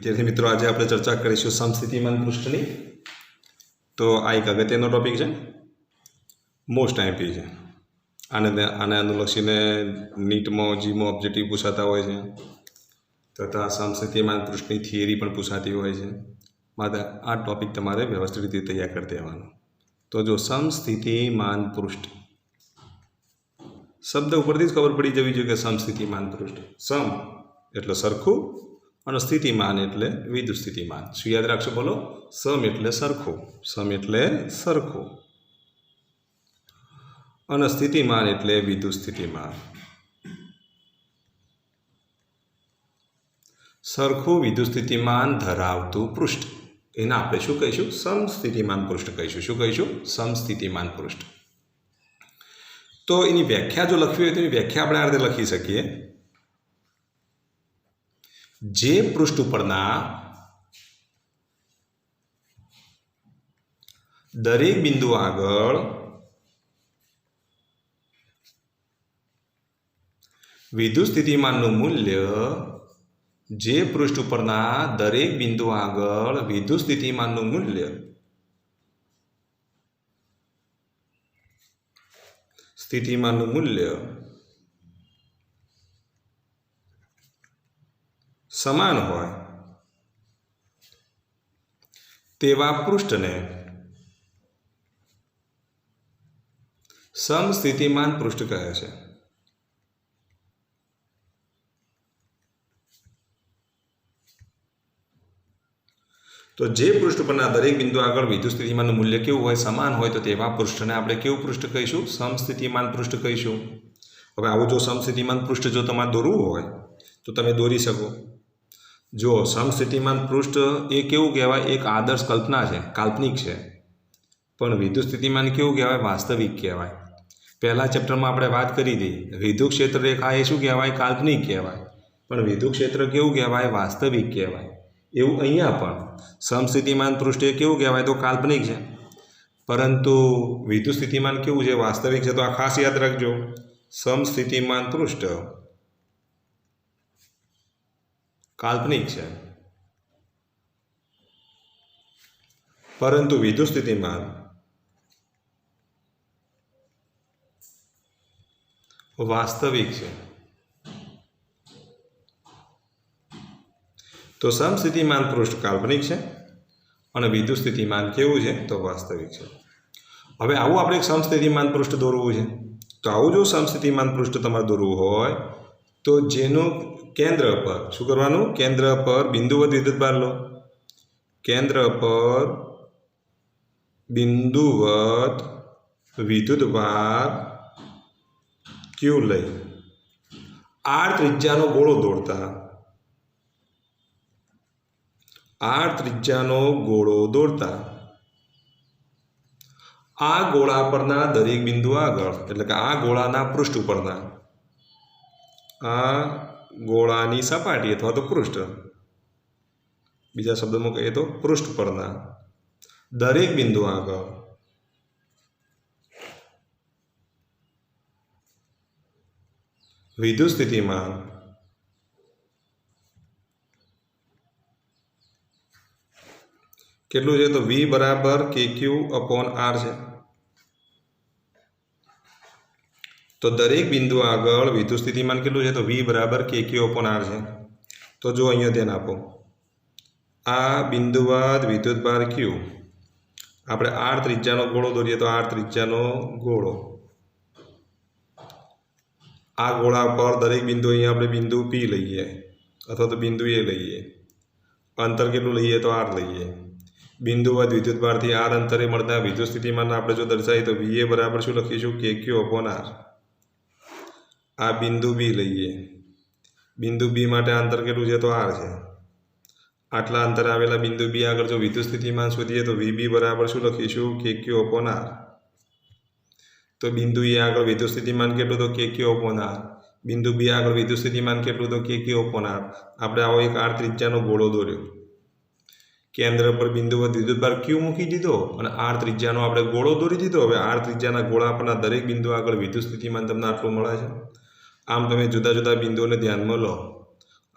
विद्यार्थी मित्रों आज आप चर्चा करीशुं समस्थितिमान पृष्ठनी। तो आ एक अगत्यनो टॉपिक है, मोस्ट आईएमपी है। आने अनुलक्षीने नीट में जी में ऑब्जेक्टिव पूछाता होय छे तथा समस्थितिमान पृष्ठनी थियरी पण पूछाती होय छे। माटे आ टॉपिक तमारे व्यवस्थित रीते तैयार कर देवानो। तो जो समस्थितिमान पृष्ठ शब्द उपरथी ज खबर पड़ी जवी जोईए के समस्थितिमान पृष्ठ सम एटले सरखुं અને સ્થિતિમાન એટલે વિદ્યુત સ્થિતિમાન। શું યાદ રાખશો? બોલો, સમ એટલે સરખું, સમ એટલે સરખું અને સ્થિતિમાન એટલે વિદ્યુત સ્થિતિમાન। સરખું વિદ્યુત સ્થિતિમાન ધરાવતું પૃષ્ઠ એને આપણે શું કહીશું? સમસ્થિતિમાન પૃષ્ઠ કહીશું। શું કહીશું? સમસ્થિતિમાન પૃષ્ઠ। તો એની વ્યાખ્યા જો લખવી હોય તો એની વ્યાખ્યા આપણે આ રીતે લખી શકીએ, जे पृष्ठ उपरना दरेक बिंदु आगळ विद्युत स्थितिमानનું मूल्य, जे पृष्ठ उपरना दरेक बिंदु आगळ विद्युत स्थितिमानનું मूल्य समान होय तेवा पृष्ठने समस्थितिमान पृष्ठ कहे छे। तो जे पृष्ठ परना दरेक बिंदु आगळ विद्युत स्थितिमानનું मूल्य केवुं होय, समान होय तो तेवा पृष्ठने આપણે કેવું પૃષ્ઠ કહીશું? સમસ્થિતિમાન પૃષ્ઠ કહીશું। હવે આવું જો સમસ્થિતિમાન પૃષ્ઠ જો તમારે દોરવું હોય તો તમે દોરી શકો। जो समस्थितिमान पृष्ठ ए केवुं कहेवाय? एक आदर्श कल्पना है, काल्पनिक है, पण विद्युत स्थितिमान केवुं कहेवाय? वास्तविक कहेवाय। पहला चेप्टर में आपणे वात करी हती, विद्युत क्षेत्र रेखा ए शुं कहेवाय? काल्पनिक कहेवाय, पण विद्युत क्षेत्र केवुं कहेवाय? वास्तविक कहेवाय। एवुं अहींया पण समस्थितिमान पृष्ठ ए केवुं कहेवाय? तो काल्पनिक है, परंतु विद्युत स्थितिमान केवुं छे? वास्तविक है। तो आ खास याद राखजो, समस्थितिमान पृष्ठ काल्पनिक है, परंतु विद्युत स्थितिमान वास्तविक है। तो समस्थितिमान पृष्ठ काल्पनिक है और विद्युत स्थितिमान केवुं छे? तो वास्तविक है। हवे आवुं आपणे एक समस्थितिमान पृष्ठ दौरवुं छे। तो आवुं जो समस्थितिमान पृष्ठ तमारे दौरवुं होय तो जेनुं केंद्र पर शुं करवानुं? केंद्र पर बिंदुवत विद्युतभार लो, केंद्र पर बिंदुवत विद्युतभार क्यू लई आर त्रिज्यानो गोळो दौड़ता, आर त्रिज्यानो गोळो दौड़ता आ गोळा परना दरेक बिंदु आगळ एटले के आ गोळाना पृष्ठ उपरना, आ गोळानी सपाटी अथवा तो पृष्ठ, बीजा शब्द में कहीए तो पृष्ठ परना दरेक बिंदु आगळ विद्युत स्थितिमान केटलुं छे? तो V बराबर KQ अपॉन R छे। तो दरेक बिंदु आगळ विद्युत स्थितिमान केटलुं छे? तो V बराबर KQ अपॉन R छे। तो जो अहींया ध्यान आपो, आ बिंदुवत विद्युतभार Q आपणे R त्रिज्यानो गोळो दौरीए तो R त्रिज्यानो गोळो, आ गोळा पर दरेक बिंदु अहींया आपणे बिंदु P लईए अथवा तो बिंदु A लईए, अंतर केटलुं लईए? तो R लईए। बिंदुवत विद्युतभारथी R अंतरे मळता विद्युत स्थितिमान आपणे जो दर्शावीए तो VA बराबर शुं लखीशुं? KQ upon R। आ बिंदु बी लईए, बिंदु बी माटे अंतर केटलुं छे? तो R छे। आटला अंतर आवेला बिंदु बी आगळ जो विद्युत स्थितिमान शोधीए तो VB बराबर शुं लखीशुं? KQ upon R। तो बिंदु ए आगळ विद्युत स्थितिमान केटलुं? तो KQ अपॉन R। बिंदु बी आगळ विद्युत स्थितिमान केटलुं? तो KQ अपॉन R। आपणे आवो एक R त्रिज्यानो गोळो दौर्यो, केंद्र पर बिंदुवत विद्युतभार क्यू मूकी दीधो और R त्रिज्यानो आपणे गोळो दौरी दीधो। हवे R त्रिज्याना गोळा परना दरेक बिंदु आगळ विद्युत स्थितिमान तमने आटલું મળે છે। आम तमे जुदा जुदा बिंदुओने ध्यानमां लो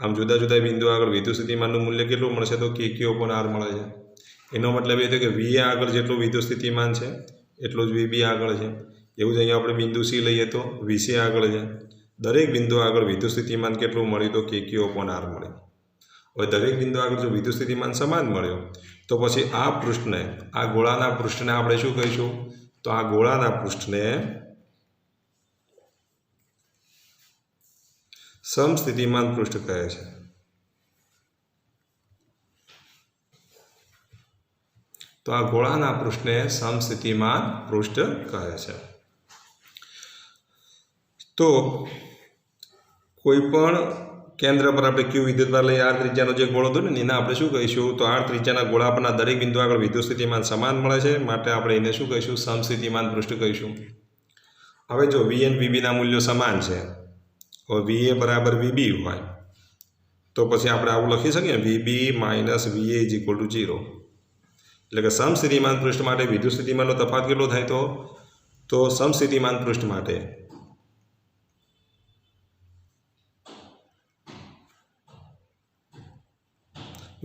આમ જુદા જુદા બિંદુ આગળ વિદ્યુત સ્થિતિમાનનું મૂલ્ય કેટલું મળશે? તો KQ/R મળે છે. એનો મતલબ એ થયો કે VA આગળ જેટલું વિદ્યુત સ્થિતિમાન છે એટલું જ VB આગળ છે. એવું જ અહીંયા આપણે બિંદુ C લઈએ તો VC આગળ છે. દરેક બિંદુ આગળ વિદ્યુત સ્થિતિમાન કેટલું મળ્યું? તો KQ/R મળ્યું. હવે દરેક બિંદુ આગળ જો વિદ્યુત સ્થિતિમાન સમાન મળ્યો તો પછી આ પૃષ્ઠને, આ ગોળાના પૃષ્ઠને આપણે શું કહીશું? તો આ ગોળાના પૃષ્ઠને સમસ્થિતિમાન પૃષ્ઠ કહે છે. તો આ ગોળાના પૃષ્ઠને સમસ્થિતિમાન પૃષ્ઠ કહે છે. તો કોઈ પણ કેન્દ્ર પર આપણે Q વિદ્યુતભાર લઈએ, R ત્રિજ્યાનો જે ગોળો હતો ને એને આપણે શું કહીશું? તો R ત્રિજ્યાના ગોળા પરના દરેક બિંદુ આગળ વિદ્યુત સ્થિતિમાન સમાન મળે છે, માટે આપણે એને શું કહીશું? સમસ્થિતિમાન પૃષ્ઠ કહીશું. હવે જો V અને VB ના મૂલ્યો સમાન છે, હવે VA બરાબર VB હોય તો પછી આપણે આવું લખી શકીએ VB minus VA is equal two 0. એટલે કે સમસ્થિતિમાન પૃષ્ઠ માટે વિદ્યુત સ્થિતિમાનનો તફાવત કેટલો થાય? તો સમસ્થિતિમાન પૃષ્ઠ માટે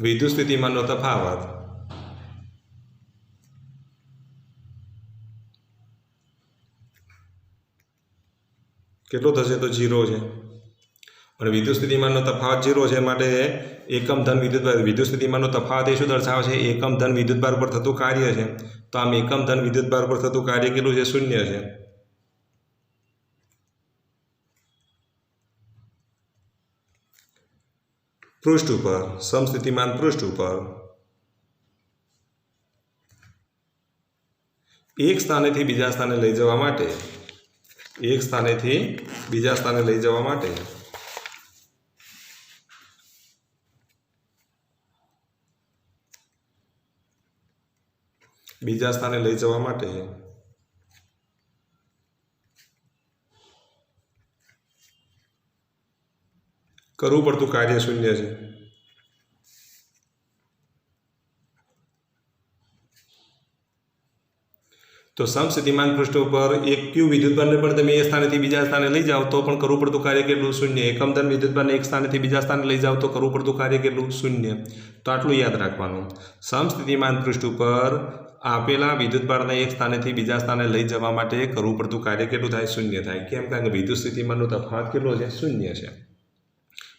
વિદ્યુત સ્થિતિમાનનો તફાવત કેટલો થશે? તો 0 છે. અને વિદ્યુત સ્થિતિમાનનો તફાવત 0 છે માટે એકમ ધન વિદ્યુતભાર, વિદ્યુત સ્થિતિમાનનો તફાવત એ શું દર્શાવે છે? એકમ ધન વિદ્યુતભાર પર થતું કાર્ય છે. તો આમ એકમ ધન વિદ્યુતભાર પર થતું કાર્ય કેટલું છે? 0 છે. પૃષ્ઠ ઉપર, સમસ્થિતિમાન પૃષ્ઠ ઉપર એક સ્થાનેથી બીજા સ્થાને લઈ જવા માટે, એક સ્થાનેથી બીજા સ્થાને લઈ જવા માટે કરવું પડતું કાર્ય 0 છે. તો સમસ્થિતિમાન પૃષ્ઠ ઉપર એક Q વિદ્યુતભારને પણ તમે એ સ્થાનેથી બીજા સ્થાને લઈ જાઓ તો પણ કરવું પડતું કાર્ય કેટલું? 0. એકમ ધન વિદ્યુતભારને એક સ્થાનેથી બીજા સ્થાને લઈ જાઓ તો કરવું પડતું કાર્ય કેટલું? 0. તો આટલું યાદ રાખવાનું. સમસ્થિતિમાન પૃષ્ઠ ઉપર આપેલા વિદ્યુતભારને એક સ્થાનેથી બીજા સ્થાને લઈ જવા માટે કરવું પડતું કાર્ય કેટલું થાય? 0 થાય. કેમ? કારણ કે વિદ્યુત સ્થિતિમાનનો તફાવત કેટલો છે? 0 છે.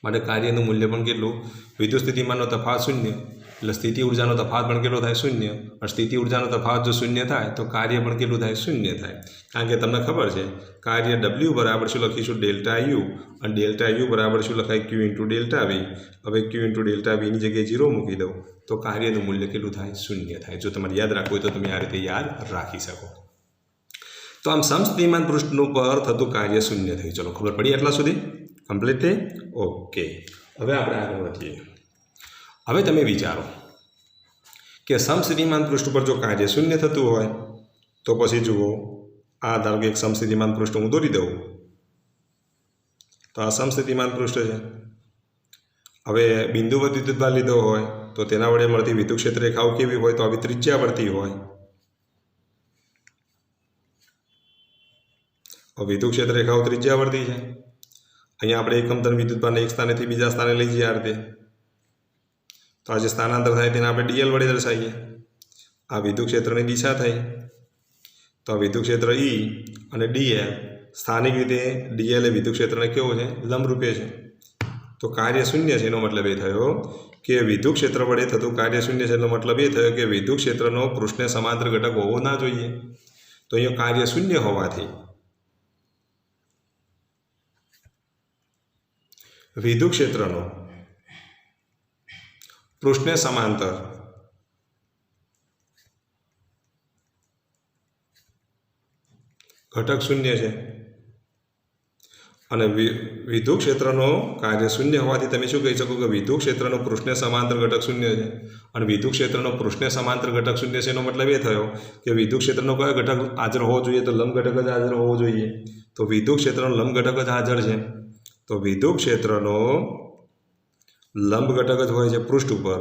માટે કાર્યનું મૂલ્ય પણ કેટલું? વિદ્યુત સ્થિતિમાનનો તફાવત 0 એટલે સ્થિતિ ઉર્જાનો તફાવત પણ કેટલો થાય? 0. અને સ્થિતિ ઉર્જાનો તફાવત જો 0 થાય તો કાર્ય પણ કેટલું થાય? 0 થાય. કારણ કે તમને ખબર છે કાર્ય W બરાબર શું લખીશું? Delta U. અને ડેલ્ટા U બરાબર શું લખાય? Q into delta V. હવે Q ઇન્ટુ ડેલ્ટા Vની જગ્યાએ 0 મૂકી દઉં તો કાર્યનું મૂલ્ય કેટલું થાય? 0 થાય. જો તમારે યાદ રાખવું હોય તો તમે આ રીતે યાદ રાખી શકો. તો આમ સમસ્થિતિમાન પૃષ્ઠનું પર થતું કાર્ય 0 થયું. ચલો, ખબર પડી એટલા સુધી? કમ્પ્લીટ થઈ? ઓકે. હવે આપણે આગળ વધીએ. હવે તમે વિચારો કે સમસ્થિતિમાન પૃષ્ઠ પર જો કાર્ય 0 થતું હોય તો પછી જુઓ, આ ધારો કે એક સમસ્થિતિમાન પૃષ્ઠ હું દોરી દઉં તો આ સમસ્થિતિમાન પૃષ્ઠ છે. હવે બિંદુવત વિદ્યુતભાર લીધો હોય તો તેના વડે મળતી વિદ્યુત ક્ષેત્ર રેખાઓ કેવી હોય? તો આવી ત્રિજ્યા વર્તી હોય. વિદ્યુત ક્ષેત્ર રેખાઓ ત્રિજ્યા વર્તી છે. અહીંયા આપણે એકમ ધન વિદ્યુતભારને એક સ્થાનેથી બીજા સ્થાને લઈ જઈએ આ રીતે, તો આ જે સ્થાનાંતર થાય તેને આપણે DL વડે દર્શાવીએ. આ વિદ્યુત ક્ષેત્રની દિશા થઈ, તો આ વિદ્યુત ક્ષેત્ર E અને DL સ્થાનિક રીતે DL એ વિદ્યુત ક્ષેત્રને કેવો છે? લંબરૂપે છે. તો કાર્ય 0 છે. એનો મતલબ એ થયો કે વિદ્યુત ક્ષેત્ર વડે થતું કાર્ય 0 છે. એનો મતલબ એ થયો કે વિદ્યુત ક્ષેત્રનો પૃષ્ઠને સમાંતર ઘટક હોવો ના જોઈએ. તો અહીંયા કાર્ય 0 હોવાથી વિદ્યુત ક્ષેત્રનો પૃષ્ઠને સમાંતર ઘટક 0 છે. અને વિદ્યુત ક્ષેત્રનો કાર્ય 0 હોવાથી તમે શું કહી શકો કે વિદ્યુત ક્ષેત્રનો પૃષ્ઠને સમાંતર ઘટક 0 છે. અને વિદ્યુત ક્ષેત્રનો પૃષ્ઠને સમાંતર ઘટક 0 છે એનો મતલબ એ થયો કે વિદ્યુત ક્ષેત્રનો કયો ઘટક હાજર હોવો જોઈએ? તો લંબ ઘટક જ હાજર હોવો જોઈએ. તો વિદ્યુત ક્ષેત્રનો લંબ ઘટક જ હાજર છે. તો વિદ્યુત ક્ષેત્રનો લંબ ઘટક જ હોય છે. પૃષ્ઠ ઉપર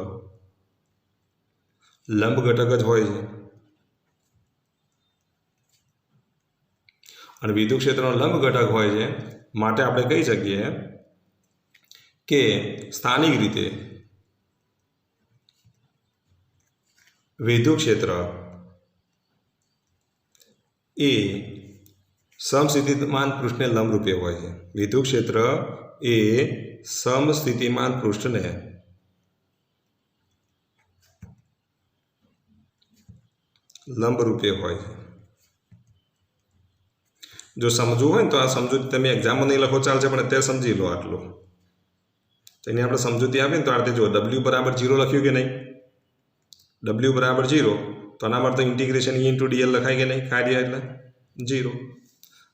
લંબ ઘટક જ હોય છે. અને વિદ્યુત ક્ષેત્રનો લંબ ઘટક હોય છે માટે આપણે કહી શકીએ કે સ્થાનિક રીતે વિદ્યુત ક્ષેત્ર એ સમસ્થિતિમાન પૃષ્ઠને લંબરૂપે હોય છે. વિદ્યુત ક્ષેત્ર એ સમસ્થિતિમાન પૃષ્ઠને લંબરૂપે હોય છે. જો સમજવું હોય ને તો આ સમજૂતી તમે એક્ઝામમાં નહીં લખો ચાલશે, પણ અત્યારે સમજી લો આટલું. તેની આપણે સમજૂતી આપીને તો આ રીતે જો ડબલ્યુ બરાબર 0 લખ્યું કે નહીં, ડબલ્યુ બરાબર 0, તો આના માટે ઇન્ટિગ્રેશન ઈ ઇન્ટુ ડીએલ લખાય કે નહીં, કાર્ય એટલે 0,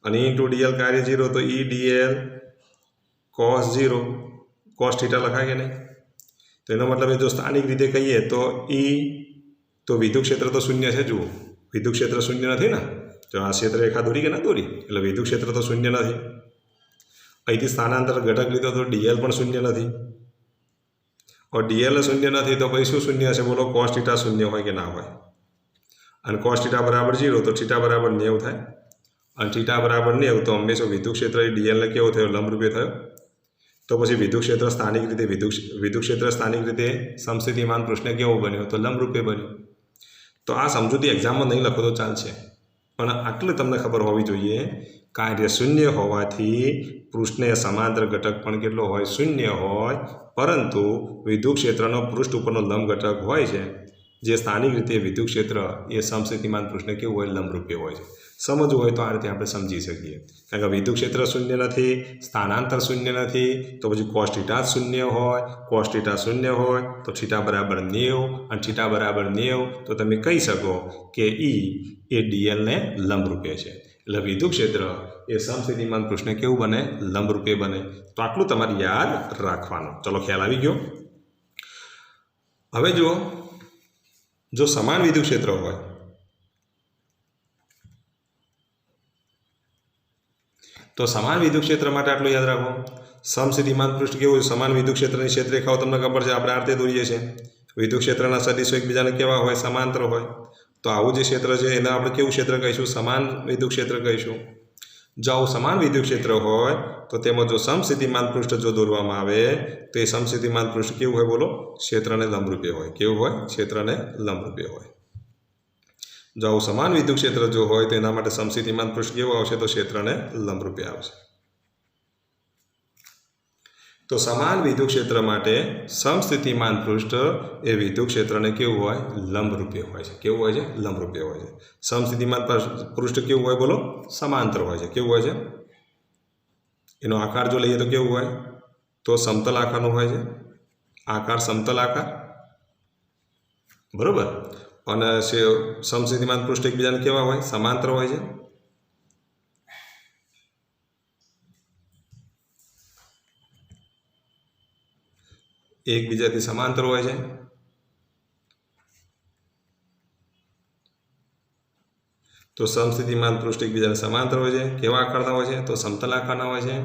અને ઈ ઇન્ટુ ડીએલ કાર્ય 0, તો ઈ ડીએલ કોસ 0 કોસ થીટા લખાય કે નહીં. તો એનો મતલબ જો સ્થાનિક રીતે કહીએ તો તો વિદ્યુત ક્ષેત્ર તો શૂન્ય છે. જુઓ, વિદ્યુત ક્ષેત્ર શૂન્ય નથી ને, તો આ ક્ષેત્ર રેખા દોરી કે ના દોરી, એટલે વિદ્યુત ક્ષેત્ર તો શૂન્ય નથી. અહીંથી સ્થાનાંતર ઘટક લીધો તો ડીએલ પણ શૂન્ય નથી. और ડીએલ શૂન્ય નથી તો પછી શું શૂન્ય હશે બોલો, કોસ થીટા શૂન્ય હોય કે ના હોય. અને કોસ થીટા બરાબર 0 તો થીટા બરાબર 90 થાય, અને થીટા બરાબર 90 તો હંમેશા વિદ્યુત ક્ષેત્ર એ ડીએલને કેવો થયો, લંબરૂપે થયો. તો પછી વિદ્યુત ક્ષેત્ર સ્થાનિક રીતે વિદ્યુત ક્ષેત્ર સ્થાનિક રીતે સમસ્થિતિમાન પૃષ્ઠને કેવો બન્યો, તો લંબરૂપે બન્યો. તો આ સમજૂતી એક્ઝામમાં નહીં લખો તો ચાલશે, પણ આટલું તમને ખબર હોવી જોઈએ. કાર્ય શૂન્ય હોવાથી પૃષ્ઠને સમાંતર ઘટક પણ કેટલો હોય, શૂન્ય હોય. પરંતુ વિદ્યુત ક્ષેત્રનો પૃષ્ઠ ઉપરનો લંબ ઘટક હોય છે, જે સ્થાનિક રીતે વિદ્યુત ક્ષેત્ર એ સમસ્થિતિમાન પૃષ્ઠને કેવું હોય, લંબરૂપે હોય છે. સમજવું હોય તો આ રીતે આપણે સમજી શકીએ. કારણ કે વિદ્યુત ક્ષેત્ર શૂન્ય નથી, સ્થાનાંતર શૂન્ય નથી, તો પછી કોસ થીટા શૂન્ય હોય. કોસ થીટા શૂન્ય હોય તો થીટા બરાબર 90, અને થીટા બરાબર 90 તો તમે કહી શકો કે એ ડીએલને લંબરૂપે છે. એટલે વિદ્યુત ક્ષેત્ર એ સમસ્થિતિમાન પૃષ્ઠને કેવું બને, લંબરૂપે બને. તો આટલું તમારે યાદ રાખવાનું. ચલો, ખ્યાલ આવી ગયો. હવે જો સમાન વિદ્યુત ક્ષેત્ર હોય તો સમાન વિદ્યુત ક્ષેત્ર માટે આટલું યાદ રાખો. સમસ્થિતિમાન પૃષ્ઠ કેવું હોય, સમાન વિદ્યુત ક્ષેત્રની ક્ષેત્રરેખાઓ તમને ખબર છે, આપણે આ રીતે દોરીએ છીએ. વિદ્યુત ક્ષેત્રના સદિશો એકબીજાને કેવા હોય, સમાંતર હોય. તો આવું જે ક્ષેત્ર છે એને આપણે કેવું ક્ષેત્ર કહીશું, સમાન વિદ્યુત ક્ષેત્ર કહીશું. જો આવું સમાન વિદ્યુત ક્ષેત્ર હોય તો તેમાં જો સમસ્થિતિમાન પૃષ્ઠ જો દોરવામાં આવે તો એ સમસ્થિતિમાન પૃષ્ઠ કેવું હોય બોલો, ક્ષેત્રને લંબરૂપે હોય. કેવું હોય, ક્ષેત્રને લંબરૂપે હોય. જો આવું સમાન વિદ્યુત ક્ષેત્ર જો હોય તો એના માટે સમસ્થિતિમાન પૃષ્ઠ કેવું આવશે, તો ક્ષેત્રને લંબરૂપે આવશે. તો સમાન વિદ્યુત ક્ષેત્ર માટે સમસ્થિતિમાન પૃષ્ઠ એ વિદ્યુત ક્ષેત્રને કેવું હોય, લંબરૂપે હોય છે. કેવું હોય છે, લંબરૂપે હોય છે. સમસ્થિતિમાન પૃષ્ઠ કેવું હોય બોલો, સમાંતર હોય છે. કેવું હોય છે, એનો આકાર જો લઈએ તો કેવું હોય, તો સમતલ આકારનો હોય છે. આકાર સમતલ આકાર, બરોબર. અને સમસ્થિતિમાન પૃષ્ઠ એકબીજાને કેવા હોય, સમાંતર હોય છે. એકબીજાથી સમાંતર હોય છે. તો સમસ્થિતિમાન પૃષ્ઠ એકબીજાને સમાંતર હોય છે. કેવા આકારના હોય છે, તો સમતલ આકારના હોય છે.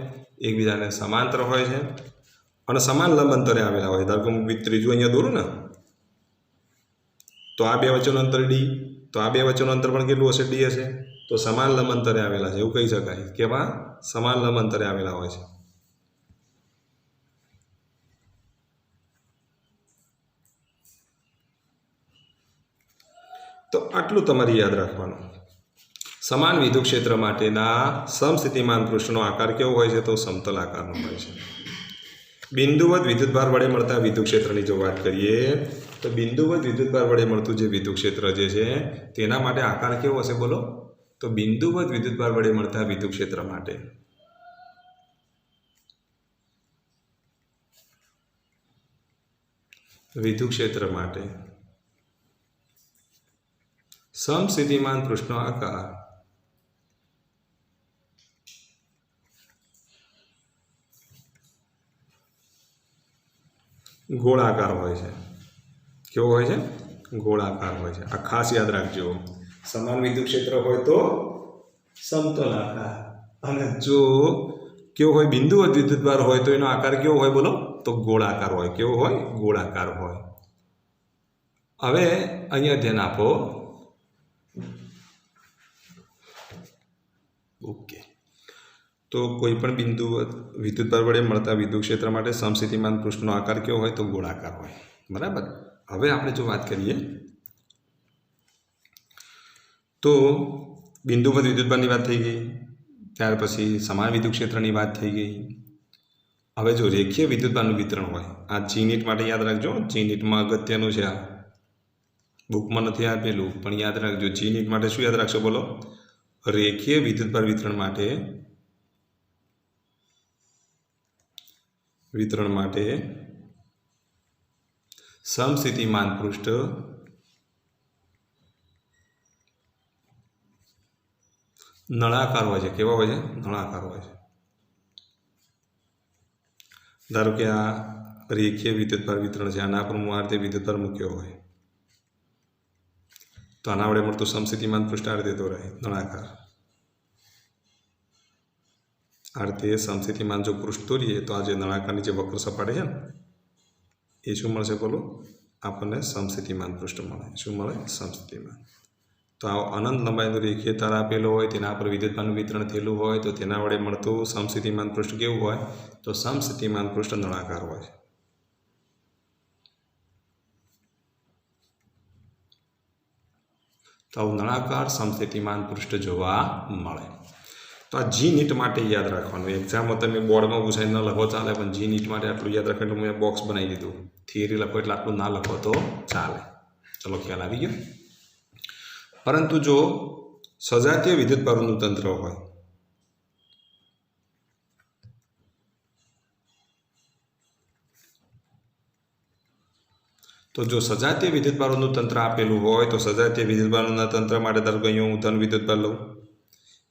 એકબીજાને સમાંતર હોય છે અને સમાન લંબ અંતરે આવેલા હોય. ધારો કે ત્રીજું અહીંયા દોરું ને, તો આ બે વચ્ચેનું અંતર ડી, તો આ બે વચ્ચેનું અંતર પણ કેટલું હશે, ડી હશે. તો સમાન લંબ અંતરે આવેલા છે એવું કહી શકાય. કેવા, સમાન લંબ અંતરે આવેલા હોય છે. તો આટલું તમારે યાદ રાખવાનું. સમાન વિદ્યુત ક્ષેત્ર માટેના સમસ્થિતિમાન પૃષ્ઠનો આકાર કેવો હોય છે, તો સમતલ આકારનો હોય છે. બિંદુવત વિદ્યુતભાર વડે મળતા વિદ્યુત ક્ષેત્રની જો વાત કરીએ તો બિંદુવત વિદ્યુતભાર વડે મળતું જે વિદ્યુત ક્ષેત્ર જે છે તેના માટે આકાર કેવો હશે બોલો, તો બિંદુવત વિદ્યુતભાર વડે મળતા વિદ્યુત ક્ષેત્ર માટે સમસ્થિતિમાન પૃષ્ઠનો આકાર ગોળાકાર હોય છે. કેવો હોય છે, ગોળાકાર હોય છે. આ ખાસ યાદ રાખજો. સમાન વિદ્યુત ક્ષેત્ર હોય તો સમતલ આકાર, અને જો કેવો હોય, બિંદુવત વિદ્યુતભાર હોય તો એનો આકાર કેવો હોય બોલો, તો ગોળાકાર હોય. કેવો હોય, ગોળાકાર હોય. હવે અહીંયા ધ્યાન આપો. ઓકે, તો કોઈપણ બિંદુ વિદ્યુતભાર વડે મળતા વિદ્યુત ક્ષેત્ર માટે સમસ્થિતિમાન પૃષ્ઠનો આકાર કેવો હોય? તો ગોળાકાર હોય. બરાબર. હવે આપણે જો વાત કરીએ તો બિંદુવત વિદ્યુતભારની વાત થઈ ગઈ, ત્યાર પછી સમાન વિદ્યુત ક્ષેત્રની વાત થઈ ગઈ. હવે જો રેખીય વિદ્યુતભારનું વિતરણ હોય, આ G-NET માટે યાદ રાખજો. G-NETમાં અગત્યનું છે, આ બુકમાં નથી આપેલું પણ યાદ રાખજો. G-NET માટે શું યાદ રાખશો? બોલો. રેખીય વિદ્યુતભાર વિતરણ માટે સમસ્થિતિમાન પૃષ્ઠ નળાકાર હોય છે. કેવા હોય છે? નળાકાર હોય છે. ધારો કે આ રેખીય વિદ્યુતભાર વિતરણ છે, આના પર હું આ રીતે વિદ્યુતભાર મૂક્યો હોય તો આના વડે મળતું સમસ્થિતિમાન પૃષ્ઠ આ રીતે દોરાય, નળાકાર. આ રીતે સમસ્થિતિમાન જો પૃષ્ઠ દોરીએ તો આ જે નળાકારની જે વક્ર સપાટી છે ને એ શું મળશે? બોલો. આપણને સમસ્થિતિમાન પૃષ્ઠ મળે. શું મળે? સમસ્થિતિમાન. તો આ અનંત લંબાઈનો રેખીય તાર આપેલો હોય, તેના પર વિદ્યુતભારનું વિતરણ થયેલું હોય તો તેના વડે મળતું સમસ્થિતિમાન પૃષ્ઠ કેવું હોય? તો સમસ્થિતિમાન પૃષ્ઠ નળાકાર હોય છે. તો આવું નળાકાર સમસ્થિતિમાન પૃષ્ઠ જોવા મળે. તો આ G-NET માટે યાદ રાખવાનું. એક્ઝામમાં તમે બોર્ડમાં પૂછાય ન લખો ચાલે, પણ G-NET માટે આટલું યાદ રાખવાનું. મેં બોક્સ બનાવી દીધું. થિયરી લખો એટલે આટલું ના લખો તો ચાલે. ચલો, ખ્યાલ આવી ગયો. પરંતુ જો સજાતીય વિદ્યુતભારોનું તંત્ર હોય તો જો સજાતીય વિદ્યુતભારોનું તંત્ર આપેલું હોય તો સજાતીય વિદ્યુતભારોના તંત્ર માટે ધારો કે અહીંયા હું ધન વિદ્યુતભાર લઉં,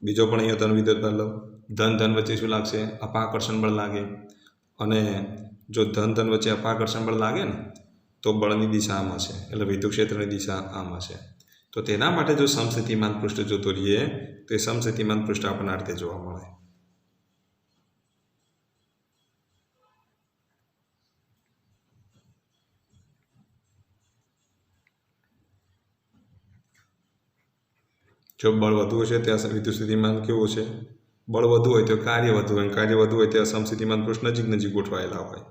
બીજો પણ અહીંયા ધન વિદ્યુતભાર લઉં. ધન વચ્ચે શું લાગશે? અપાકર્ષણ બળ લાગે. અને જો ધન વચ્ચે અપાકર્ષણ બળ લાગે ને તો બળની દિશા આમ હશે, એટલે વિદ્યુત ક્ષેત્રની દિશા આમ હશે. તો તેના માટે જો સમસ્થિતિમાન પૃષ્ઠ જો દોરીએ તો એ સમસ્થિતિમાન પૃષ્ઠ આપણને આ રીતે જોવા મળે. જો બળ વધુ હશે ત્યાં વિદ્યુત સ્થિતિમાન કેવું છે? બળ વધુ હોય તો કાર્ય વધુ હોય, કાર્ય વધુ હોય ત્યાં સમસ્થિતિમાન પૃષ્ઠ નજીક ગોઠવાયેલા હોય.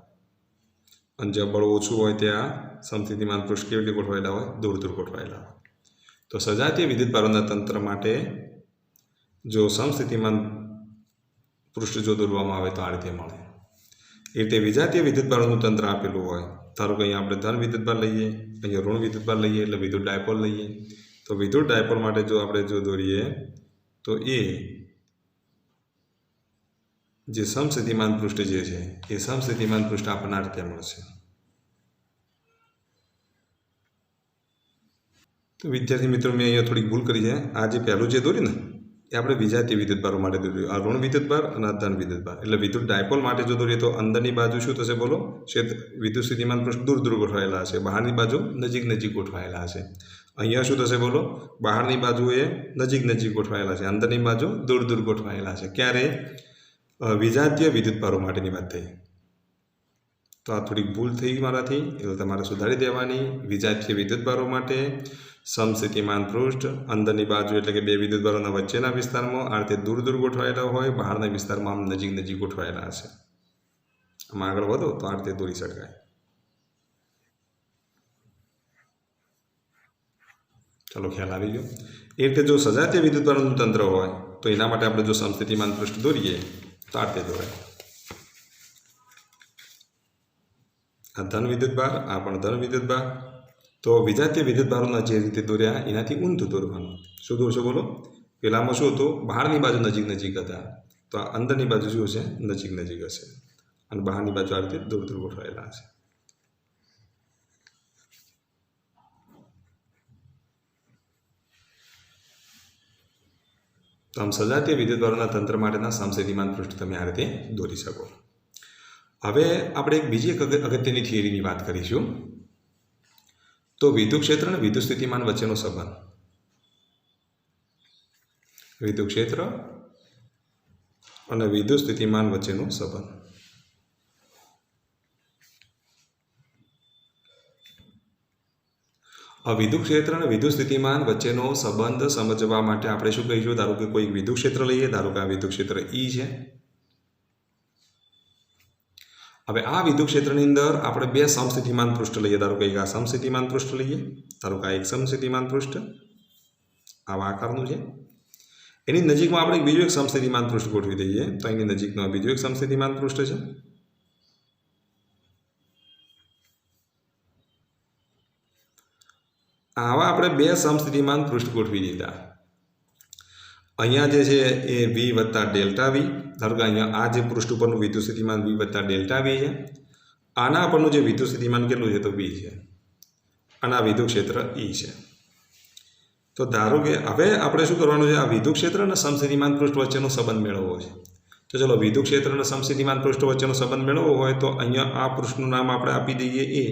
અને જ્યાં બળ ઓછું હોય ત્યાં સમસ્થિતિમાન પૃષ્ઠ કેવી રીતે ગોઠવાયેલા હોય? દૂર ગોઠવાયેલા હોય. તો સજાતીય વિદ્યુતભારોના તંત્ર માટે જો સમસ્થિતિમાન પૃષ્ઠ જો દોરવામાં આવે તો આ રીતે મળે. એ રીતે વિજાતીય વિદ્યુતભારોનું તંત્ર આપેલું હોય, ધારો કે અહીંયા આપણે ધન વિદ્યુતભાર લઈએ, અહીંયા ઋણ વિદ્યુતભાર લઈએ, એટલે વિદ્યુત ડાયપોલ લઈએ. તો વિદ્યુત ડાયપોલ માટે જો આપણે જો દોરીએ તો એ જે સમસ્થિતિમાન પૃષ્ઠ જે છે એ સમસ્થિતિમાન પૃષ્ઠ આપણને આ રીતે મળશે. તો વિદ્યાર્થી મિત્રો, મેં અહીંયા થોડીક ભૂલ કરી છે. આ જે પહેલું જે દોર્યું ને એ આપણે વિજાતીય વિદ્યુતભારો માટે દોર્યું. આ ઋણ વિદ્યુતભાર અને આ ધન વિદ્યુતભાર. એટલે વિદ્યુત ડાયપોલ માટે જો દોરીએ તો અંદરની બાજુ શું થશે? બોલો. વિદ્યુત સ્થિતિમાન પૃષ્ઠ દૂર ગોઠવાયેલા હશે, બહારની બાજુ નજીક ગોઠવાયેલા હશે. અહીંયા શું થશે? બોલો. બહારની બાજુએ નજીક ગોઠવાયેલા છે, અંદરની બાજુ દૂર ગોઠવાયેલા છે. ક્યારે? વિજાતીય વિદ્યુતભારો માટેની વાત થઈ. તો આ થોડીક ભૂલ થઈ મારાથી, એટલે તમારે સુધારી દેવાની. વિજાતીય વિદ્યુતભારો માટે સમસ્થિતિમાન પૃષ્ઠ અંદરની બાજુ એટલે કે બે વિદ્યુતભારોના વચ્ચેના વિસ્તારમાં આ રીતે દૂર ગોઠવાયેલા હોય, બહારના વિસ્તારમાં આમ નજીક ગોઠવાયેલા હશે. આમાં આગળ વધો તો આ રીતે દોરી શકાય. ચલો, ખ્યાલ આવી ગયો. એ રીતે જો સજાતીય વિદ્યુતભારોનું તંત્ર હોય તો એના માટે આપણે જો સમસ્થિતિમાન પૃષ્ઠ દોરીએ તો આ રીતે દોરાય. આ ધન વિદ્યુતભાર, આ પણ ધન વિદ્યુતભાર. તો વિજાતીય વિદ્યુતભારોના જે રીતે દોર્યા એનાથી ઊંધું દોરવાનું. શું દોરશો? બોલો. પેલામાં શું હતું? બહારની બાજુ નજીક હતા, તો આ અંદરની બાજુ શું હશે? નજીક હશે. અને બહારની બાજુ આ રીતે દૂર ગોઠવાયેલા હશે. તો આમ સજાતીય વિદ્યુતભારોના તંત્ર માટેના સમસ્થિતિમાન પૃષ્ઠ તમે આ રીતે દોરી શકો. હવે આપણે બીજી એક અગત્યની થિયરીની વાત કરીશું. તો વિદ્યુત ક્ષેત્ર અને વિદ્યુત સ્થિતિમાન વચ્ચેનો સંબંધ. વિદ્યુત ક્ષેત્ર અને વિદ્યુત સ્થિતિમાન વચ્ચેનો સંબંધ. વિદ્યુત ક્ષેત્ર અને વિદ્યુત સ્થિતિમાન વચ્ચેનો સંબંધ સમજવા માટે આપણે શું કહીશું? ધારો કે કોઈ વિદ્યુત ક્ષેત્ર લઈએ, ધારો કે આ વિદ્યુત ક્ષેત્ર E છે હવે આ વિદ્યુત ક્ષેત્રની અંદર આપણે બે સમસ્થિતિમાન પૃષ્ઠ લઈએ. ધારો કે એક આ સમસ્થિતિમાન પૃષ્ઠ લઈએ. ધારો કે આ એક સમસ્થિતિમાન પૃષ્ઠ આવા આકારનું છે. એની નજીકમાં આપણે બીજું એક સમસ્થિતિમાન પૃષ્ઠ ગોઠવી દઈએ. તો એની નજીકમાં બીજું એક સમસ્થિતિમાન પૃષ્ઠ છે. આવા આપણે બે સમસ્થિતિમાન પૃષ્ઠ ગોઠવી દીધા. અહીંયા જે છે એ વી વત્તા ડેલ્ટા વી. ધારો કે અહીંયા આ જે પૃષ્ઠ ઉપરનું વિદ્યુત સ્થિતિમાન વી વત્તા ડેલ્ટા વી છે. આના પરનું જે વિદ્યુત સ્થિતિમાન કેટલું છે તો વી છે. અને આ વિદ્યુત ક્ષેત્ર ઈ છે. તો ધારો કે હવે આપણે શું કરવાનું છે, આ વિદ્યુત ક્ષેત્ર અને સમસ્થિતિમાન પૃષ્ઠ વચ્ચેનો સંબંધ મેળવવો છે. તો ચલો વિદ્યુત ક્ષેત્ર અને સમસ્થિતિમાન પૃષ્ઠ વચ્ચેનો સંબંધ મેળવવો હોય તો અહીંયા આ પૃષ્ઠનું નામ આપણે આપી દઈએ એ,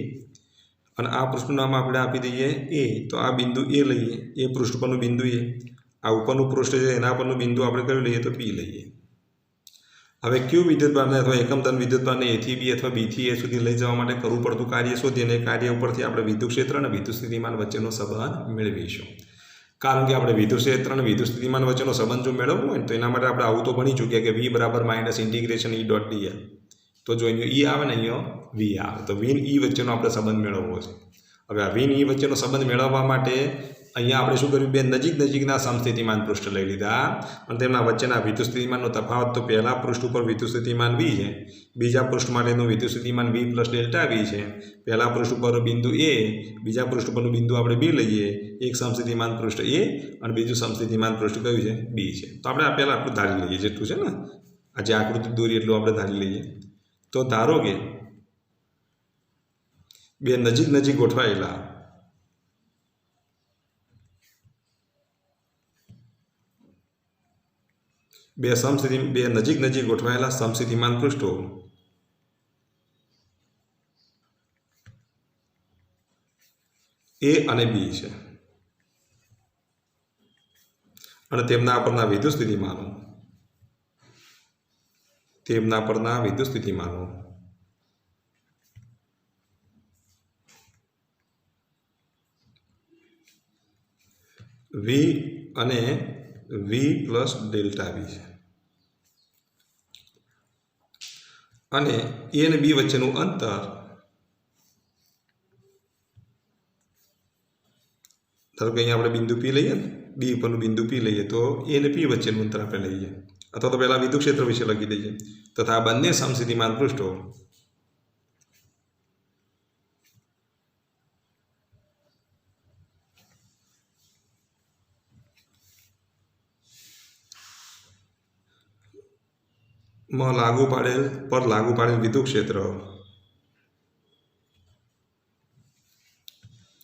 અને આ પૃષ્ઠનું નામ આપણે આપી દઈએ એ. તો આ બિંદુ એ લઈએ, એ પૃષ્ઠ પરનું બિંદુ એ. આ ઉપરનું પૃષ્ઠ છે એના પરનું બિંદુ આપણે કયું લઈએ તો પી લઈએ. હવે ક્યુ વિદ્યુતભારને અથવા એકમ ધન વિદ્યુતભારને એથી બી અથવા બીથી એ સુધી લઈ જવા માટે કરવું પડતું કાર્ય શોધીએ, અને કાર્ય ઉપરથી આપણે વિદ્યુત ક્ષેત્ર અને વિદ્યુત સ્થિતિમાન વચ્ચેનો સંબંધ મેળવીશું. કારણ કે આપણે વિદ્યુત ક્ષેત્ર અને વિદ્યુત સ્થિતિમાન વચ્ચેનો સંબંધ જો મેળવવો હોય તો એના માટે આપણે આવું તો ભણી ચૂક્યા કે વી બરાબર માઇનસ ઇન્ટિગ્રેશન ઈ ડોટ ડીએલ. તો જો અહીંયા ઈ આવે ને અહીંયા વી આવે, તો વીન ઈ વચ્ચેનો આપણે સંબંધ મેળવવો છે. હવે આ વીન ઈ વચ્ચેનો સંબંધ મેળવવા માટે અહીંયા આપણે શું કર્યું, બે નજીકના સમસ્થિતિમાન પૃષ્ઠ લઈ લીધા અને તેમના વચ્ચેના વિદ્યુત સ્થિતિમાનનો તફાવત તો પહેલા પૃષ્ઠ ઉપર વિદ્યુત સ્થિતિમાન વી છે, બીજા પૃષ્ઠ માટેનું વિદ્યુત સ્થિતિમાન વી પ્લસ ડેલ્ટા વી છે. પહેલા પૃષ્ઠ ઉપર બિંદુ એ, બીજા પૃષ્ઠ ઉપરનું બિંદુ આપણે બી લઈએ. એક સમસ્થિતિમાન પૃષ્ઠ એ અને બીજું સમસ્થિતિમાન પૃષ્ઠ કયું છે બી છે. તો આપણે આ પહેલાં આટલું ધારી લઈએ, જેટલું છે ને આ જે આકૃતિ દોરી એટલું આપણે ધારી લઈએ. તો ધારો કે બે નજીક ગોઠવાયેલા બે નજીક ગોઠવાયેલા સમસ્થિતિમાન પૃષ્ઠો એ અને બી છે, અને તેમના પરના વિદ્યુત સ્થિતિમાનો વી અને વી પ્લસ ડેલ્ટા વી છે. અને એ અને બી વચ્ચેનું અંતર ધારો કે અહીંયા આપણે બિંદુ પી લઈએ ને, બી ઉપરનું બિંદુ પી લઈએ તો એ અને પી વચ્ચેનું અંતર આપણે લઈએ, અથવા તો પહેલાં વિદ્યુત ક્ષેત્ર વિશે લખી દઈએ. તથા આ બંને સમસ્થિતિમાન પૃષ્ઠો માં લાગુ પાડેલ વિદ્યુત ક્ષેત્ર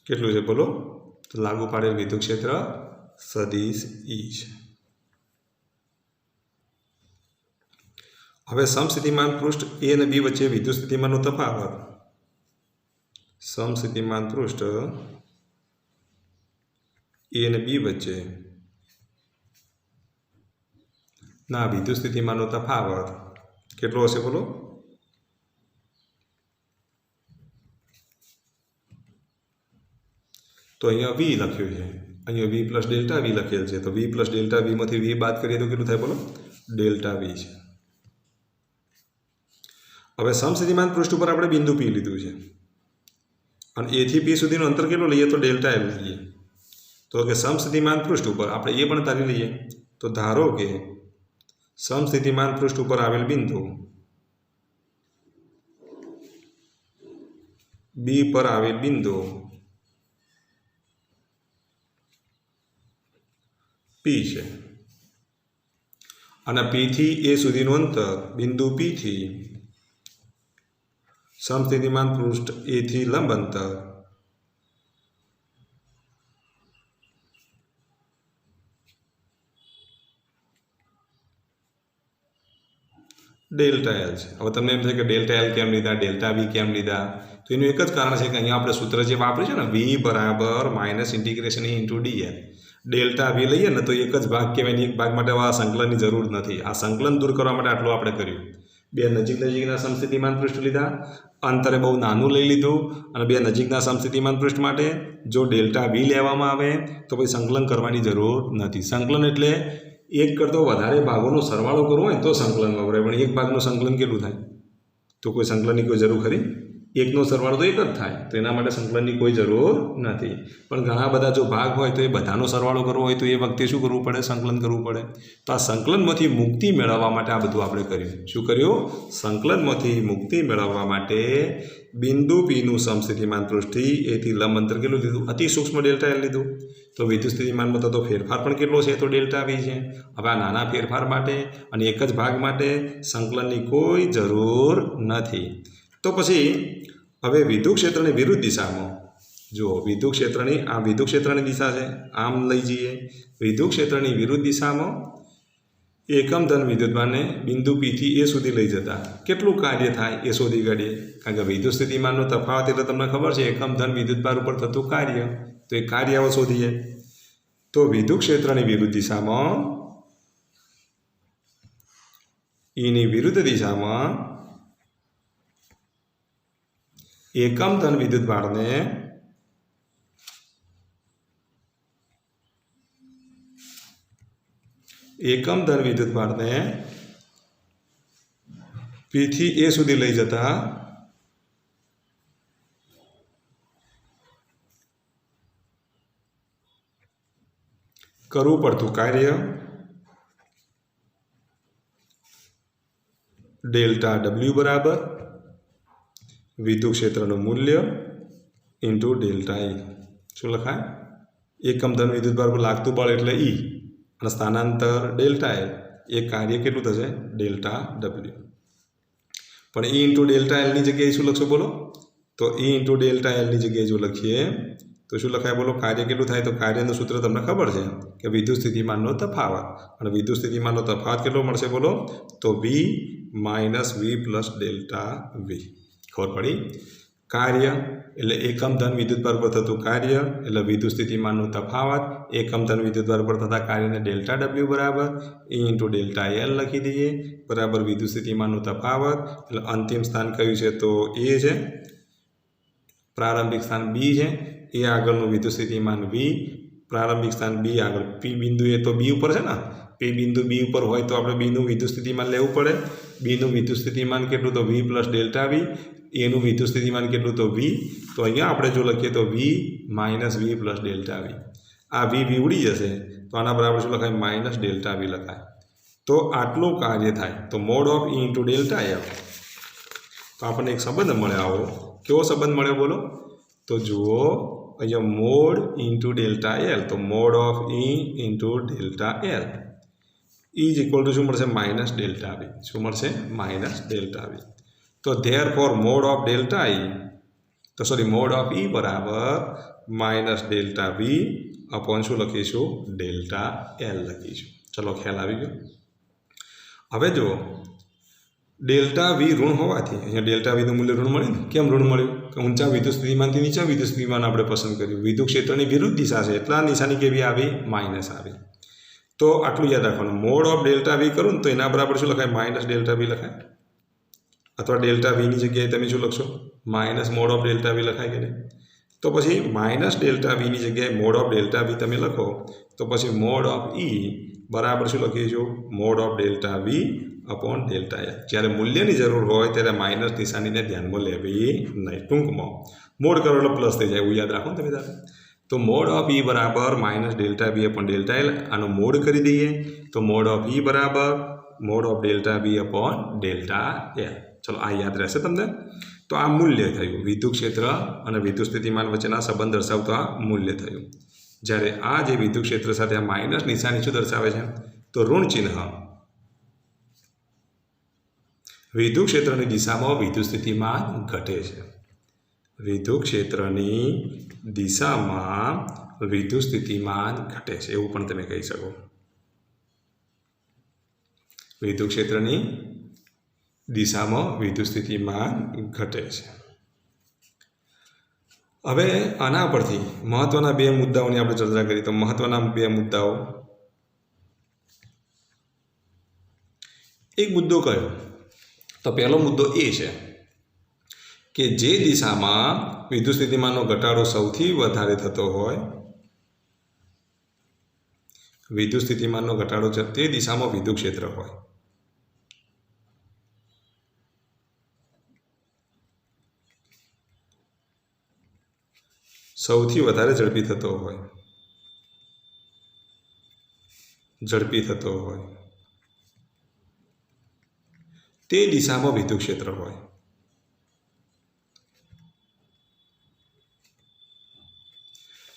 કેટલું છે બોલો? તો લાગુ પાડેલ વિદ્યુત ક્ષેત્ર સદિશ ઈ છે. હવે સમસ્થિતિમાન પૃષ્ઠ એ અને બી વચ્ચે વિદ્યુત સ્થિતિમાનનો તફાવત, સમસ્થિતિમાન પૃષ્ઠ એ અને બી વચ્ચે ના વિદ્યુત સ્થિતિમાનનો તફાવત કેટલો હશે બોલો? તો અહીંયા વી લખ્યું છે, અહીંયા વી પ્લસ ડેલ્ટા વી લખેલ છે. તો વી પ્લસ ડેલ્ટા વીમાંથી વી બાદ કરીએ તો કેટલું થાય બોલો? ડેલ્ટા વી છે. હવે સમસ્થિતિમાન પૃષ્ઠ ઉપર આપણે બિંદુ પી લીધું છે અને એથી પી સુધીનું અંતર કેટલું લઈએ તો ડેલ્ટા એલ લઈએ. તો કે સમસ્થિતિમાન પૃષ્ઠ ઉપર આપણે એ પણ તારી લઈએ. તો ધારો કે સમસ્થિતિમાન પૃષ્ઠ ઉપર આવેલ બિંદુ બી પર આવેલ બિંદુ પી છે, અને પી થી એ સુધીનું અંતર બિંદુ પી થી સમસ્થિતિમાન પૃષ્ઠ એ થી લંબ અંતર ડેલ્ટા એલ છે. હવે તમને એમ થાય કે ડેલ્ટા એલ કેમ લીધા, ડેલ્ટા વી કેમ લીધા? તો એનું એક જ કારણ છે કે અહીંયા આપણે સૂત્ર જે વાપર્યું છે ને, વી બરાબર minus integration into dl. Delta V લઈએ ને તો એક જ ભાગ કહેવાય, એક ભાગ માટે આ સંકલનની જરૂર નથી. આ સંકલન દૂર કરવા માટે આટલું આપણે કર્યું. બે નજીકના સમસ્થિતિમાન પૃષ્ઠ લીધા, અંતરે બહુ નાનું લઈ લીધું, અને બે નજીકના સમસ્થિતિમાન પૃષ્ઠ માટે જો ડેલ્ટા વી લેવામાં આવે તો પછી સંકલન કરવાની જરૂર નથી. સંકલન એટલે એક કરતો વધારે ભાગોનો સરવાળો કરવો હોય તો સંકલન વપરાય, પણ એક ભાગનું સંકલન કેટલું થાય? તો કોઈ સંકલનની કોઈ જરૂર ખરી? એકનો સરવાળો તો એક જ થાય, તો એના માટે સંકલનની કોઈ જરૂર નથી. પણ ઘણા બધા જો ભાગ હોય તો એ બધાનો સરવાળો કરવો હોય તો એ વખતે શું કરવું પડે? સંકલન કરવું પડે. તો આ સંકલનમાંથી મુક્તિ મેળવવા માટે આ બધું આપણે કર્યું. શું કર્યું? સંકલનમાંથી મુક્તિ મેળવવા માટે બિંદુ પીનું સમસ્થિતિમાન પૃષ્ઠ એથી લંબ અંતર કેટલું લીધું? અતિ સૂક્ષ્મ ડેલ્ટા એલ લીધું. તો વિદ્યુત સ્થિતિમાનમાં તો ફેરફાર પણ કેટલો છે? તો ડેલ્ટા વી છે. હવે આ નાના ફેરફાર માટે અને એક જ ભાગ માટે સંકલનની કોઈ જરૂર નથી. તો પછી હવે વિદ્યુત ક્ષેત્રની વિરુદ્ધ દિશામાં જુઓ, વિદ્યુત ક્ષેત્રની આ વિદ્યુત ક્ષેત્રની દિશા છે, આમ લઈ જઈએ. વિદ્યુત ક્ષેત્રની વિરુદ્ધ દિશામાં એકમ ધન વિદ્યુતભારને બિંદુ પીથી એ સુધી લઈ જતા કેટલું કાર્ય થાય એ શોધી કાઢીએ. કારણ કે વિદ્યુત સ્થિતિમાનનો તફાવત એટલે તમને ખબર છે એકમ ધન વિદ્યુતભાર ઉપર થતું કાર્ય, તો એ કાર્ય હવે શોધીએ. તો વિદ્યુત ક્ષેત્રની વિરુદ્ધ દિશામાં એની વિરુદ્ધ દિશામાં એકમ ધન વિદ્યુતભારને પી થી એ સુધી લઈ જતા કરવું પડતું કાર્ય ડેલ્ટા ડબલ્યુ બરાબર વિદ્યુત ક્ષેત્રનું મૂલ્ય ઇન્ટુ ડેલ્ટા ઈ. શું લખાય? એકમ ધન વિદ્યુતભાર પર લાગતું બળ એટલે ઈ અને સ્થાનાંતર ડેલ્ટા એલ, એ કાર્ય કેટલું થશે? Delta W. પણ ઈ ઇન્ટુ ડેલ્ટા એલની જગ્યાએ શું લખશો બોલો? તો ઈ ઇન્ટુ ડેલ્ટા એલની જગ્યાએ જો લખીએ તો શું લખાય બોલો? કાર્ય કેટલું થાય? તો કાર્યનું સૂત્ર તમને ખબર છે કે વિદ્યુત સ્થિતિમાનનો તફાવત, અને વિદ્યુત સ્થિતિમાનનો તફાવત કેટલો મળશે બોલો? તો V minus V plus delta V. ખબર પડી? કાર્ય એટલે એકમ ધન વિદ્યુતભાર પર થતું કાર્ય એટલે વિદ્યુત સ્થિતિમાનનો તફાવત, એકમ ધન વિદ્યુતભાર પર થતા કાર્યને ડેલ્ટા ડબલ્યુ બરાબર ઈ ઇન્ટુ ડેલ્ટા એલ લખી દઈએ બરાબર વિદ્યુત સ્થિતિમાનનો તફાવત. એટલે અંતિમ સ્થાન કયું છે? તો એ છે. પ્રારંભિક સ્થાન બી છે. એ આગળનું વિદ્યુત સ્થિતિમાન વી, પ્રારંભિક સ્થાન બી આગળ પી બિંદુ, એ તો બી ઉપર છે ને. પી બિંદુ બી ઉપર હોય તો આપણે બીનું વિદ્યુત સ્થિતિમાન લેવું પડે. બીનું વિદ્યુત સ્થિતિમાન કેટલું? તો વી પ્લસ ડેલ્ટા વી. એનું વિદ્યુત સ્થિતિમાન કેટલું? તો વી. તો અહીંયા આપણે જો લખીએ તો V minus V plus delta V. આ વી ઉડી જશે તો આના બરાબર શું લખાય? માઇનસ ડેલ્ટા વી લખાય. તો આટલું કાર્ય થાય. તો mod of E into delta L. તો આપણને એક સંબંધ મળે આવો. કેવો સંબંધ મળ્યો બોલો? તો જુઓ અહીંયા મોડ ઇન્ટુ ડેલ્ટા એલ, તો mod of E into delta L is equal to શું મળશે? Minus delta V. શું મળશે? Minus delta V. તો therefore mod of delta E, તો સોરી મોડ ઓફ ઈ બરાબર માઇનસ ડેલ્ટા વી અપોન શું લખીશું? ડેલ્ટા એલ લખીશું. ચલો ખ્યાલ આવી ગયો. હવે જુઓ ડેલ્ટા વી ઋણ હોવાથી અહીંયા ડેલ્ટા વીનું મૂલ્ય ઋણ મળ્યું ને. કેમ ઋણ મળ્યું? કે ઊંચા વિદ્યુત સ્થિતિમાનથી નીચા વિદ્યુત સ્થિતિમાન આપણે પસંદ કર્યું. વિદ્યુત ક્ષેત્રની વિરુદ્ધ દિશા છે એટલે આ નિશાની કેવી આવી? માઇનસ આવી. તો આટલું યાદ રાખવાનું. મોડ ઓફ ડેલ્ટા વી કરું ને તો એના બરાબર શું લખાય? માઇનસ ડેલ્ટા વી લખાય. અથવા ડેલ્ટા વીની જગ્યાએ તમે શું લખશો? Minus mod of delta V લખાય કે નહીં? તો પછી માઇનસ ડેલ્ટા વીની જગ્યાએ મોડ ઓફ ડેલ્ટા વી તમે લખો તો પછી મોડ ઓફ ઈ બરાબર શું લખીશું? Mod of delta V upon delta L. જ્યારે મૂલ્યની જરૂર હોય ત્યારે માઇનસ નિશાનીને ધ્યાનમાં લેવી નહીં. ટૂંકમાં મોડ કરો એટલે પ્લસ થઈ જાય એવું યાદ રાખો તમે તારે. તો મોડ ઓફ ઈ બરાબર minus delta V upon delta L. આનો મોડ કરી દઈએ તો મોડ ઓફ ઈ બરાબર mod of delta V upon delta L. ચલો આ યાદ રહેશે તમને. તો આ મૂલ્ય થયું વિદ્યુત ક્ષેત્ર અને વિદ્યુત સ્થિતિમાન વચ્ચેના સંબંધ દર્શાવતું આ મૂલ્ય થયું. જ્યારે આ જે વિદ્યુત ક્ષેત્ર સાથે આ માઇનસ નિશાની શું દર્શાવે છે? તો ઋણ ચિહ્ન. વિદ્યુત ક્ષેત્રની દિશામાં વિદ્યુત સ્થિતિમાન ઘટે છે. વિદ્યુત ક્ષેત્રની દિશામાં વિદ્યુત સ્થિતિમાન ઘટે છે એવું પણ તમે કહી શકો. વિદ્યુત ક્ષેત્રની દિશામાં વિદ્યુત સ્થિતિમાન ઘટે છે. હવે આના પરથી મહત્વના બે મુદ્દાઓની આપણે ચર્ચા કરી. તો મહત્વના બે મુદ્દાઓ, એક મુદ્દો કયો? તો પહેલો મુદ્દો એ છે કે જે દિશામાં વિદ્યુત સ્થિતિમાનનો ઘટાડો સૌથી વધારે થતો હોય, વિદ્યુત સ્થિતિમાનનો ઘટાડો છે તે દિશામાં વિદ્યુત ક્ષેત્ર હોય. સૌથી વધારે ઝડપી થતો હોય તે દિશામાં વિદ્યુત ક્ષેત્ર હોય.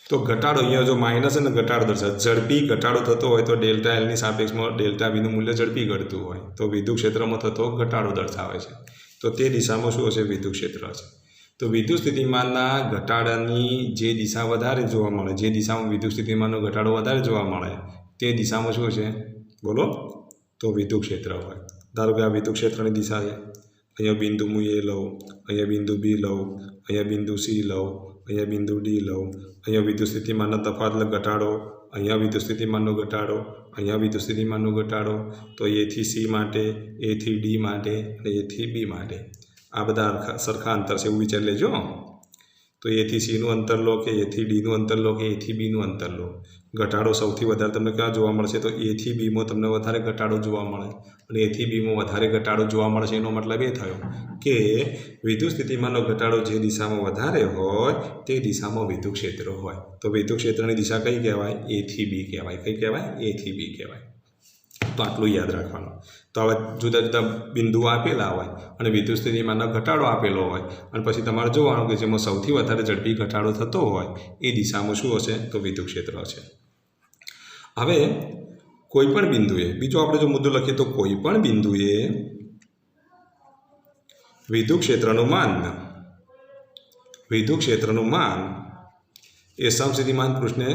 તો ઘટાડો અહીંયા જો માઇનસ અને ઘટાડો દર્શાવે, ઝડપી ઘટાડો થતો હોય તો ડેલ્ટા એલની સાપેક્ષમાં ડેલ્ટા વીનું મૂલ્ય ઝડપી ઘટતું હોય તો વિદ્યુત ક્ષેત્રમાં થતો ઘટાડો દર્શાવે છે. તો તે દિશામાં શું હશે? વિદ્યુત ક્ષેત્ર હશે. તો વિદ્યુત સ્થિતિમાનના ઘટાડાની જે દિશા વધારે જોવા મળે, જે દિશામાં વિદ્યુત સ્થિતિમાનનો ઘટાડો વધારે જોવા મળે તે દિશામાં શું છે? બોલો. તો વિદ્યુત ક્ષેત્ર હોય. ધારો કે આ વિદ્યુત ક્ષેત્રની દિશા છે. અહીંયા બિંદુ હું એ લઉં, અહીંયા બિંદુ બી લઉં, અહીંયા બિંદુ સી લઉં, અહીંયા બિંદુ ડી લઉં, અહીંયા વિદ્યુત સ્થિતિમાનનો તફાવત ઘટાડો, અહીંયા વિદ્યુત સ્થિતિમાનનો ઘટાડો, અહીંયા વિદ્યુત સ્થિતિમાનનો ઘટાડો. તો એથી સી માટે, એથી ડી માટે અને એથી બી માટે આ બધા સરખા અંતર છે એવું વિચારી લેજો. તો એથી સીનું અંતર લો કે એથી ડીનું અંતર લો કે એથી બીનું અંતર લો. ઘટાડો સૌથી વધારે તમને ક્યાં જોવા મળશે? તો એથી બીમાં તમને વધારે ઘટાડો જોવા મળે અને એથી બીમાં વધારે ઘટાડો જોવા મળશે. એનો મતલબ એ થયો કે વિદ્યુત સ્થિતિમાનનો ઘટાડો જે દિશામાં વધારે હોય તે દિશામાં વિદ્યુત ક્ષેત્ર હોય. તો વિદ્યુત ક્ષેત્રની દિશા કઈ કહેવાય? એથી બી કહેવાય. કઈ કહેવાય? એથી બી કહેવાય. તો આટલું યાદ રાખવાનું. તો હવે જુદા જુદા બિંદુઓ આપેલા હોય અને વિદ્યુત સ્થિતિમાનનો ઘટાડો આપેલો હોય અને પછી તમારે જોવાનું કે જેમાં સૌથી વધારે ઝડપી ઘટાડો થતો હોય એ દિશામાં શું હશે? તો વિદ્યુત ક્ષેત્ર હશે. હવે કોઈ પણ બિંદુએ, બીજો આપણે જો મુદ્દો લખીએ તો કોઈ પણ બિંદુએ વિદ્યુત ક્ષેત્રનું માન એ સમસ્થિતિમાન પૃષ્ઠને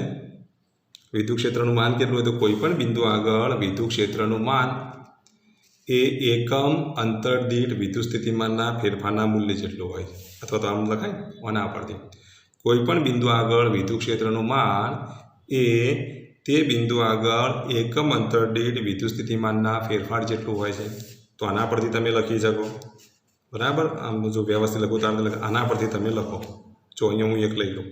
વિદ્યુત ક્ષેત્રનું માન કેટલું હોય? તો કોઈ પણ બિંદુ આગળ વિદ્યુત ક્ષેત્રનું માન એ એકમ અંતર દીઠ વિદ્યુત સ્થિતિમાનના ફેરફારના મૂલ્ય જેટલું હોય છે. અથવા તો આમ લખાય આના પરથી, કોઈ પણ બિંદુ આગળ વિદ્યુત ક્ષેત્રનું માન એ તે બિંદુ આગળ એકમ અંતર દીઠ વિદ્યુત સ્થિતિમાનના ફેરફાર જેટલું હોય છે. તો આના પરથી તમે લખી શકો. બરાબર. આમ જો વ્યવસ્થિત લખો તો આના પરથી તમે લખો. જો અહીંયા હું એક લઈ લઉં.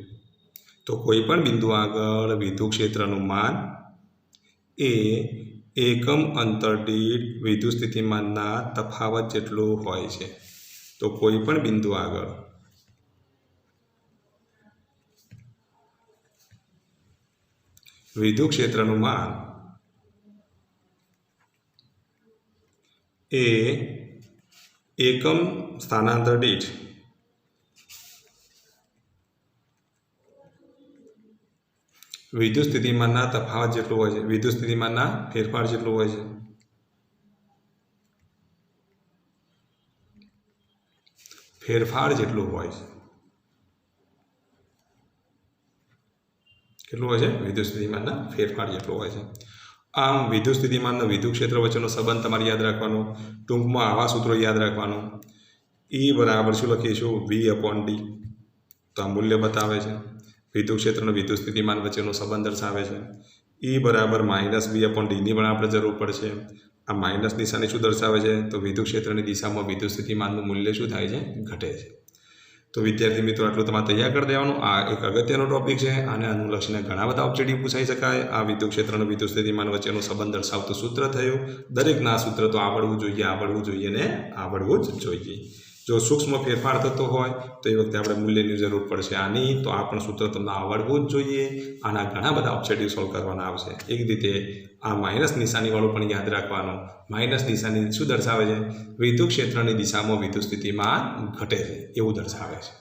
તો કોઈ પણ બિંદુ આગળ વિદ્યુત ક્ષેત્રનું માન એ એકમ અંતર દીઠ વિદ્યુત સ્થિતિમાનના તફાવત જેટલું હોય છે. તો કોઈ પણ બિંદુ આગળ વિદ્યુત ક્ષેત્રનું માન એ એકમ સ્થાનાંતર દીઠ વિદ્યુત સ્થિતિમાનના તફાવત જેટલું હોય છે, વિદ્યુત સ્થિતિમાનના ફેરફાર જેટલું હોય છે. ફેરફાર જેટલું હોય છે. કેટલું હોય છે? વિદ્યુત સ્થિતિમાનના ફેરફાર જેટલું હોય છે. આમ વિદ્યુત સ્થિતિમાનનો વિદ્યુત ક્ષેત્ર વચ્ચેનો સંબંધ તમારે યાદ રાખવાનો. ટૂંકમાં આવા સૂત્રો યાદ રાખવાનું. E બરાબર શું લખીશું? V/D. તો આ મૂલ્ય બતાવે છે. વિદ્યુત ક્ષેત્ર અને વિદ્યુત સ્થિતિમાન વચ્ચેનો સંબંધ દર્શાવે છે. E બરાબર -V/D ની પણ આપણે જરૂર પડશે. આ માઇનસ નિશાની શું દર્શાવે છે? તો વિદ્યુત ક્ષેત્રની દિશામાં વિદ્યુત સ્થિતિમાનનું મૂલ્ય શું થાય છે? ઘટે છે. તો વિદ્યાર્થી મિત્રો આટલું તમારે તૈયાર કરી દેવાનું. આ એક અગત્યનો ટોપિક છે અને અનુલક્ષીને ઘણા બધા ઓબ્જેક્ટિવ પૂછાઈ શકાય. આ વિદ્યુત ક્ષેત્ર અને વિદ્યુત સ્થિતિમાન વચ્ચેનો સંબંધ દર્શાવતું સૂત્ર થયું. દરેકના સૂત્ર તો આવડવું જોઈએ ને આવડવું જ જોઈએ. જો સૂક્ષ્મ ફેરફાર થતો હોય તો એ વખતે આપણે મૂલ્યની જરૂર પડશે આની. તો આ પણ સૂત્ર તમને આવડવું જ જોઈએ. આના ઘણા બધા ઓબ્જેક્ટિવ સોલ્વ કરવાના આવશે. એક રીતે આ માઇનસ નિશાનીવાળું પણ યાદ રાખવાનું. માઇનસ નિશાની શું દર્શાવે છે? વિદ્યુત ક્ષેત્રની દિશામાં વિદ્યુત સ્થિતિમાન ઘટે છે એવું દર્શાવે છે.